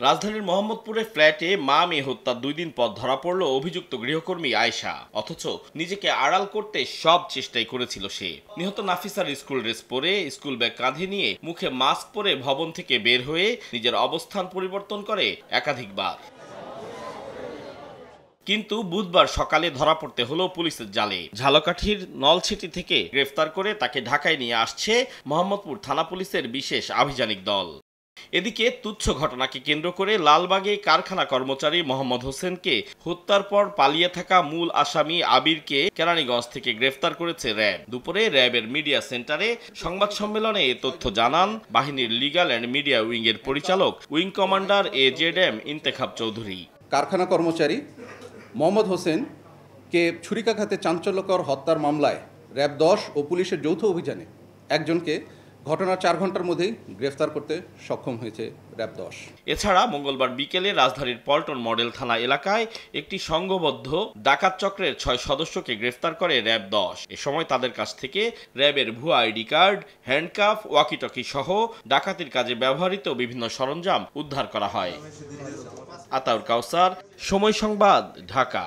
রাজধানীর মোহাম্মদপুরে ফ্ল্যাটে মা মেয়ে হত্যার 2 দিন পর ধরা পড়ল অভিযুক্ত গৃহকর্মী আয়েশা। অথচ নিজেকে আড়াল করতে সব চেষ্টাই করেছিল সে। নিহত নাফিসার স্কুল ড্রেস পরে, স্কুল ব্যাগ কাঁধে নিয়ে, মুখে মাস্ক পরে ভবন থেকে বের হয়ে নিজের অবস্থান পরিবর্তন করে একাধিকবার। কিন্তু বুধবার সকালে ধরা পড়তে হলো পুলিশের জালে। ঝালকাঠির নলছিটি থেকে গ্রেফতার করে তাকে ঢাকায় নিয়ে আসছে মোহাম্মদপুর থানা পুলিশের বিশেষ আভিযানিক দল। এদিকে তুচ্ছ ঘটনাকে কেন্দ্র করে লালবাগে কারখানা কর্মচারী মোহাম্মদ হোসেনকে হত্যার পর পালিয়ে থাকা মূল আসামি আবিরকে কেরানীগঞ্জ থেকে গ্রেফতার করেছে র্যাব। দুপুরে র্যাবের মিডিয়া সেন্টারে সংবাদ সম্মেলনে এ তথ্য জানান বাহিনীর লিগ্যাল অ্যান্ড মিডিয়া উইংয়ের পরিচালক wing commander AZM Intekhab Chowdhury. কারখানা কর্মচারী মোহাম্মদ হোসেনকে ছুরিকাঘাতে চাঞ্চল্যকর হত্যার মামলায় র্যাব 10 ও পুলিশের যৌথ অভিযানে একজনকে ঘটনার 4 ঘন্টার মধ্যেই গ্রেফতার করতে সক্ষম হয়েছে র্যাব 10। এছাড়া মঙ্গলবার বিকেলে রাজধানীর পল্টন মডেল থানা এলাকায় একটি সংঘবদ্ধ ডাকাত চক্রের 6 সদস্যকে গ্রেফতার করে র্যাব 10। এ সময় তাদের কাছ থেকে র্যাবের ভুয়া আইডি কার্ড, হ্যান্ডকাফ, ওয়াকিটকি সহ ডাকাতির কাজে ব্যবহৃত বিভিন্ন সরঞ্জাম উদ্ধার করা হয়। আতাউর কাউসার, সময় সংবাদ, ঢাকা।